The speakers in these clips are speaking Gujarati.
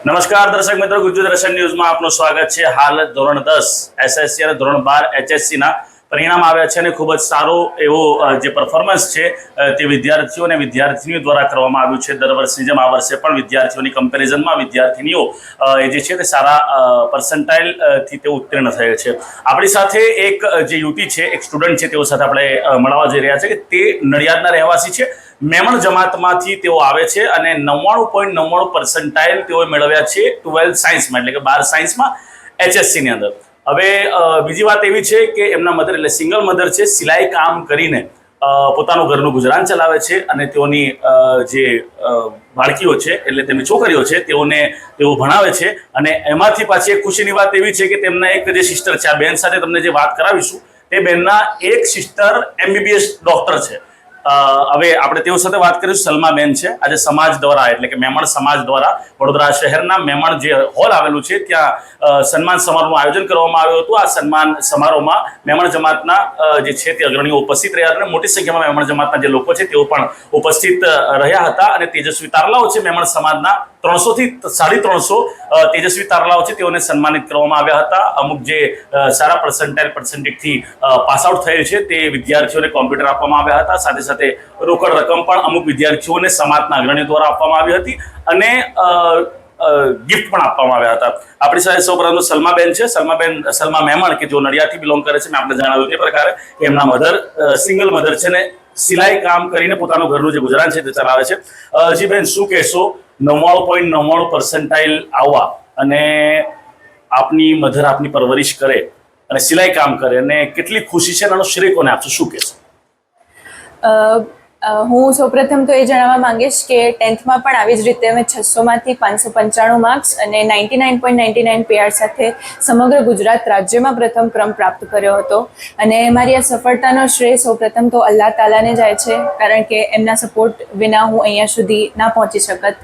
નમસ્કાર દર્શક મિત્રો, ગુજરાત દર્શન ન્યૂઝમાં આપનું સ્વાગત છે। હાલ ધોરણ 10 એસએસસી અને ધોરણ 12 એચએસસી ના પરિણામ આવ્યા છે અને ખૂબ જ સારું એવું જે પરફોર્મન્સ છે તે વિદ્યાર્થીઓ અને વિદ્યાર્થીનીઓ દ્વારા કરવામાં આવ્યું છે। દર વર્ષની જેમ આ વર્ષે પણ વિદ્યાર્થીઓની કમ્પેરિઝનમાં વિદ્યાર્થીનીઓ એ જે છે તે સારા પર્સન્ટાઇલ થી તે ઉત્તીર્ણ થયેલ છે। આપણી સાથે એક જે યુવતી છે, એક સ્ટુડન્ટ છે, તેઓ સાથે આપણે મળવા જઈ રહ્યા છે કે તે નડિયાદના રહેવાસી છે। મેમણ જમાતમાંથી તેઓ આવે છે અને 99.99% તેઓ મેળવ્યા છે 12 સાયન્સમાં, એટલે કે 12 સાયન્સમાં એચએસસીની અંદર। હવે બીજી વાત એવી છે કે એમના મધર એટલે સિંગલ મધર છે, સિલાઈ કામ કરીને પોતાનું ઘરનું ગુજરાન ચલાવે છે અને તેઓની જે બાળકીઓ છે એટલે તેમની છોકરીઓ છે તેઓ ભણાવે છે। અને એમાંથી પાછી એક ખુશીની વાત એવી છે કે તેમના એક જે સિસ્ટર છે, આ બેન સાથે તમને જે વાત કરાવીશું તે બેનના એક સિસ્ટર એમબીબીએસ ડોક્ટર છે। હવે આપણે તેઓ સાથે વાત કરીશું। સલમા બેન છે, આજે સમાજ દ્વારા એટલે કે મેમણ સમાજ દ્વારા વડોદરા શહેરના મેમણ જે હોલ આવેલું છે ત્યાં સન્માન સમારોહનું આયોજન કરવામાં આવ્યું હતું। આ સન્માન સમારોહમાં મેમણ જમાતના જે છે તે અગ્રણીઓ ઉપસ્થિત રહ્યા હતા અને મોટી સંખ્યામાં મેમણ જમાતના જે લોકો છે તેઓ પણ ઉપસ્થિત રહ્યા હતા। અને તેજસ્વી તારલાઓ છે મેમણ સમાજના 300 થી 350 તેજસ્વી તારલાઓ છે તેઓને સન્માનિત કરવામાં આવ્યા હતા। અમુક જે સારા પર્સન્ટેજથી પાસ આઉટ થયેલ છે તે વિદ્યાર્થીઓને કોમ્પ્યુટર આપવામાં આવ્યા હતા। સાથે સાથે રોકડ રકમ પણ અમુક વિદ્યાર્થીઓને સમાજના અગ્રણીઓ દ્વારા આપવામાં આવી હતી અને ગિફ્ટ પણ આપવામાં આવ્યા હતા। આપણી સાથે સૌપ્રથમ સલમાબેન છે, સલમા મેમણ કે જો નડિયાદથી બિલોંગ કરે છે। મેં આપણે જણાવ્યું તે પ્રકારે કે એમના મધર સિંગલ મધર છે ને સિલાઈ કામ કરીને પોતાનું ઘરનું જે ગુજરાન છે તે ચલાવે છે। જી બેન, શું કહેશો 99.99% આવવા અને આપની મધર આપની પરવરિશ કરે અને સિલાઈ કામ કરે અને કેટલી ખુશી છે, એનો શ્રેય કોને આપશો, શું કહેશો? હું સૌપ્રથમ તો એ જણાવવા માંગીશ કે 10thમાં પણ આવી જ રીતે મેં 600માંથી 595 માર્ક્સ અને 99.99 PR સાથે સમગ્ર ગુજરાત રાજ્યમાં પ્રથમ ક્રમ પ્રાપ્ત કર્યો હતો। અને મારી આ સફળતાનો શ્રેય સૌપ્રથમ તો અલ્લાહ તાલાને જાય છે, કારણ કે એમના સપોર્ટ વિના હું અહીંયા સુધી ના પહોંચી શકત।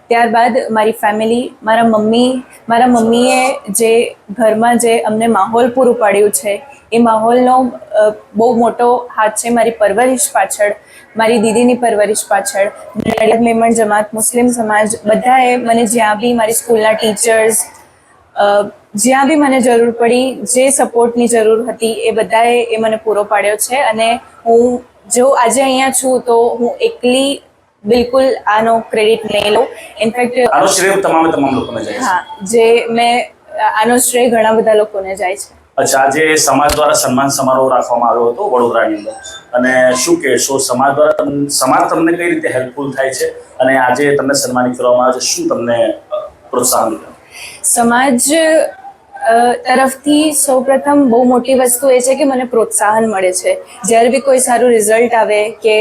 ત્યારબાદ મારી ફેમિલી, મારા મમ્મીએ જે ઘરમાં જે અમને માહોલ પૂરું પાડ્યું છે એ માહોલનો બહુ મોટો હાથ છે મારી પરવરિશ પાછળ, મારી દીદીની પરવરિશ પાછળ। નડિયાદ મેમણ જમાત, મુસ્લિમ સમાજ બધાએ મને જ્યાં બી, મારી સ્કૂલના ટીચર્સ, જ્યાં બી મને જરૂર પડી, જે સપોર્ટની જરૂર હતી એ બધાએ એ મને પૂરો પાડ્યો છે। અને હું જો આજે અહીંયા છું તો હું એકલી બિલકુલ આનો ક્રેડિટ નહીં લઉં। ઇનફેક્ટ આનો શ્રેય તમામ લોકોને જાય છે। હા, જે આનો શ્રેય ઘણા બધા લોકોને જાય છે। અચ્છા, આજે સમાજ દ્વારા સન્માન સમારોહ રાખવામાં આવ્યો હતો વડોદરાની અંદર, અને શું કહેશો સમાજ તમને કઈ રીતે હેલ્પફુલ થાય છે અને આજે તમને સન્માનિત કરવામાં આવે છે, શું તમને પ્રોત્સાહન મળે? સમાજ તરફથી સૌપ્રથમ બહુ મોટી વસ્તુ એ છે કે મને પ્રોત્સાહન મળે છે। જ્યારે બી કોઈ સારું રિઝલ્ટ આવે કે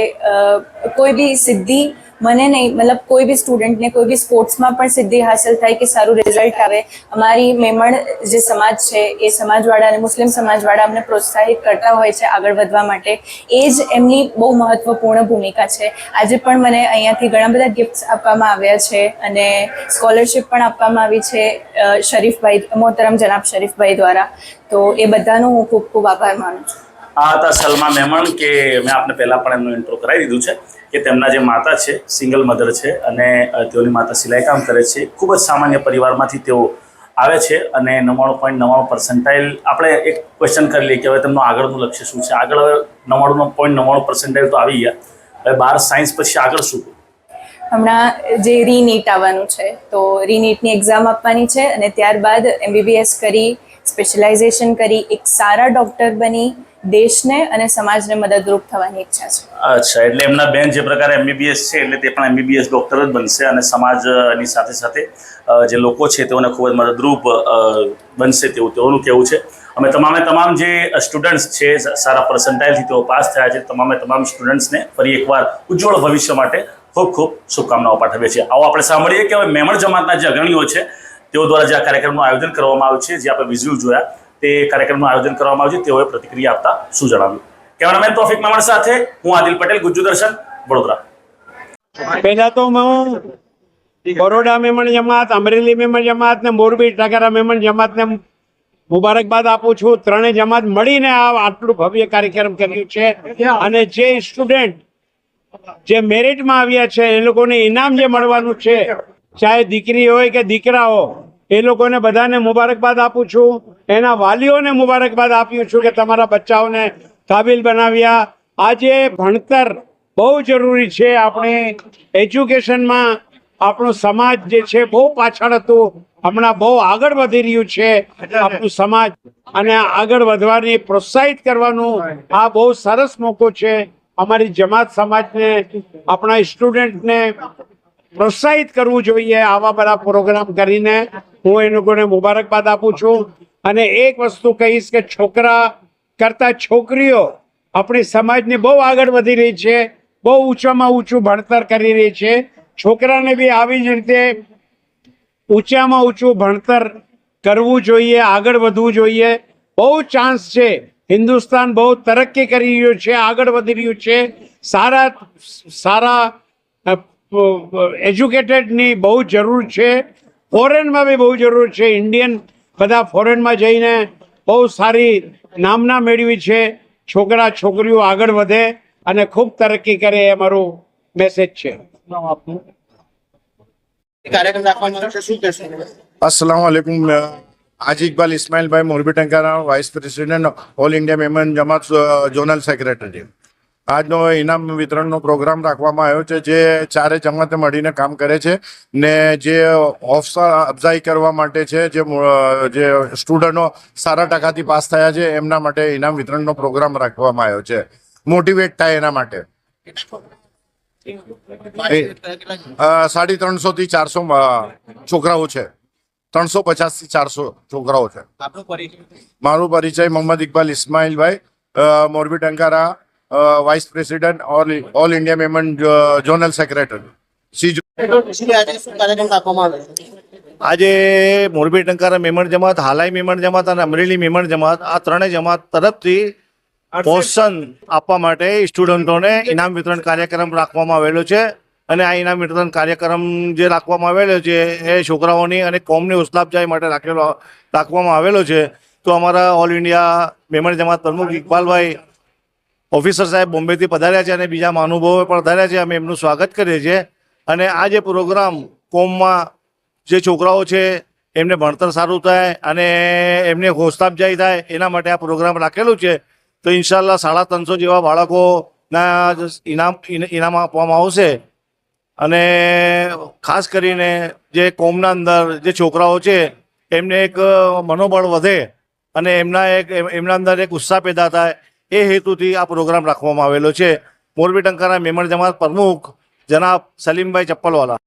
કોઈ બી સિદ્ધિ, મને નહીં મતલબ કોઈ બી સ્ટુડન્ટને કોઈ બી સ્પોર્ટ્સમાં પણ સિદ્ધિ હાંસલ થાય કે સારું રિઝલ્ટ આવે, અમારી મેમણ જે સમાજ છે એ સમાજવાળા અને મુસ્લિમ સમાજવાળા અમને પ્રોત્સાહિત કરતા હોય છે આગળ વધવા માટે। એ જ એમની બહુ મહત્વપૂર્ણ ભૂમિકા છે। આજે પણ મને અહીંયાથી ઘણા બધા ગિફ્ટ્સ આપવામાં આવ્યા છે અને સ્કોલરશિપ પણ આપવામાં આવી છે શરીફભાઈ, મોહતરમ જનાબ શરીફભાઈ દ્વારા। તો એ બધાનો હું ખૂબ ખૂબ આભાર માનું છું। આ હતા સલમા મેમણ કે મેં આપને પહેલાં પણ એમનું ઇન્ટ્રો કરાવી દીધું છે કે તેમના જે માતા છે સિંગલ મધર છે અને તેઓની માતા સિલાઈ કામ કરે છે। ખૂબ જ સામાન્ય પરિવારમાંથી તેઓ આવે છે અને 99.99% આપણે એક ક્વેશ્ચન કરી લઈએ કે હવે તેમનું આગળનું લક્ષ્ય શું છે? આગળ હવે 99.99% તો આવી ગયા, હવે 12 સાયન્સ પછી આગળ શું? હમણાં જે રીનીટ આવવાનું છે તો રીનીટની એક્ઝામ આપવાની છે અને ત્યારબાદ MBBS કરી, સ્પેશિયલાઇઝેશન કરી, એક સારા ડૉક્ટર બની દેશને અને સમાજને મદદરૂપ થવાની ઈચ્છા છે। અચ્છા, એટલે એમના બેન જે પ્રકારે MBBS છે એટલે તે પણ MBBS ડૉક્ટર જ બનશે અને સમાજની સાથે સાથે જે લોકો છે તેઓને ખૂબ જ મદદરૂપ બનશે તેઓનું કહેવું છે। અમે તમામ જે સ્ટુડન્ટ્સ છે સારા પર્સન્ટાઇલથી તેઓ પાસ થયા છે, તમામ સ્ટુડન્ટ્સને ફરી એકવાર ઉજ્જવળ ભવિષ્ય માટે ખૂબ ખૂબ શુભકામનાઓ પાઠવીએ છીએ। આવો આપણે સાંભળીએ કે હવે મેમણ જમાતના જે અગ્રણીઓ છે તેઓ દ્વારા જે આ કાર્યક્રમનું આયોજન કરવામાં આવ્યું છે, જે આપણે વિઝ્યુઅલ જોયા તે કાર્યક્રમનું આયોજન કરવામાં આવ્યું છે, તેઓએ પ્રતિક્રિયા આપતા શું જણાવ્યું? કેમેરામેન તોફિક મેમણ સાથે હું આદિલ પટેલ, ગુજ્જુ દર્શન, વડોદરા। પહેલા તો હું બરોડા મેમણ જમાત, અમરેલી મેમણ જમાત ને મોરબી ટકારા મેમણ જમાતને મુબારકબાદ આપું છું। ત્રણેય જમાત મળીને આટલું ભવ્ય કાર્યક્રમ કર્યું છે અને જે સ્ટુડન્ટ જે મેરિટમાં આવ્યા છે એ લોકોને ઇનામ જે મળવાનું છે ચાહે દીકરી હોય કે દીકરા હો, એ લોકોને બધાને મુબારકબાદ આપું છું. એના વાલીઓને મુબારકબાદ આપ્યું છું કે તમારા બચ્ચાઓને કાબિલ બનાવ્યા. આજે ભણતર બહુ જરૂરી છે. આપણે એજ્યુકેશનમાં આપણો સમાજ જે છે બહુ પાછળ હતું, હમણાં બહુ આગળ વધી રહ્યું છે આપણું સમાજ, અને આગળ વધવાની પ્રોત્સાહિત કરવાનું આ બહુ સરસ મોકો છે. અમારી જમાત સમાજને, આપણા સ્ટુડન્ટને પ્રોત્સાહિત કરવું જોઈએ આવા બધા પ્રોગ્રામ કરીને. હું એ લોકોને મુબારકબાદ આપું છું. અને એક વસ્તુ કહીશ કે છોકરા કરતાં છોકરીઓ આપણી સમાજની બહુ આગળ વધી રહી છે, બહુ ઊંચામાં ઊંચું ભણતર કરી રહી છે. છોકરાને બી આવી જ રીતે ઊંચામાં ઊંચું ભણતર કરવું જોઈએ, આગળ વધવું જોઈએ. બહુ ચાન્સ છે. હિન્દુસ્તાન બહુ તરક્કી કરી રહ્યું છે, આગળ વધી રહ્યું છે. સારા એજ્યુકેટેડની બહુ જરૂર છે. ફોરેનમાં બી બહુ જરૂર છે. ઇન્ડિયન બધા ફોરેનમાં જઈને બહુ સારી નામના મેળવી છે. છોકરા છોકરીઓ આગળ વધે અને ખૂબ તરક્કી કરે એ મારું મેસેજ છે. કાર્યક્રમ રાખવામાં આવશે, શું કહેશો? अस्सलाम वालेकुम। हाजी Iqbal Ismail bhai Morbi Tankara vice president all India Memon Jamaat zonal secretary. આજનો ઇનામ વિતરણનો પ્રોગ્રામ રાખવામાં આવ્યો છે, જે ચારે જમાતે મળીને કામ કરે છે ને જે હોંસલા અફઝાઈ કરવા માટે છે. જે સ્ટુડન્ટો સારા ટકાથી પાસ થયા છે એમના માટે ઇનામ વિતરણનો પ્રોગ્રામ રાખવામાં આવ્યો છે, મોટિવેટ થાય એના માટે. 350 થી 400 છોકરાઓ છે, 350 થી 400 છોકરાઓ છે. આપનો પરિચય? મારું પરિચય Mohammad Iqbal Ismailbhai, Morbi Tankara vice president all India Memon zonal secretary. આજે શું કાર્યક્રમ રાખવામાં આવ્યો છે? આજે મોરબી ટંકારા મેમણ જમાત, હાલાઈ મેમણ જમાત અને અમરેલી મેમણ જમાત, આ ત્રણેય જમાત તરફથી પ્રોત્સાહન આપવા માટે સ્ટુડન્ટોને ઇનામ વિતરણ કાર્યક્રમ રાખવામાં આવેલો છે. અને આ ઇનામ વિતરણ કાર્યક્રમ જે રાખવામાં આવેલો છે એ છોકરાઓની અને કોમની હોંસલા અફજાઈ માટે રાખવામાં આવેલો છે. તો અમારા ઓલ ઇન્ડિયા મેમણ જમાત પ્રમુખ ઇકબાલભાઈ ઓફિસર સાહેબ બોમ્બેથી પધાર્યા છે અને બીજા મહાનુભાવો પણ પધાર્યા છે. અમે એમનું સ્વાગત કરીએ છીએ. અને આ જે પ્રોગ્રામ કોમમાં જે છોકરાઓ છે એમને ભણતર સારું થાય અને એમને હોંસલા અફજાઈ થાય એના માટે આ પ્રોગ્રામ રાખેલું છે. તો ઇન્શાલ્લાહ 350 જેવા બાળકોના ઇનામ આપવામાં આવશે. અને ખાસ કરીને જે કોમના અંદર જે છોકરાઓ છે એમને એક મનોબળ વધે અને એમના અંદર એક ઉત્સાહ પેદા થાય, એ હેતુથી આ પ્રોગ્રામ રાખવામાં આવેલો છે. મોરબી ટંકારા મેમણ જમાત પ્રમુખ જનાબ સલીમભાઈ ચપ્પલવાલા.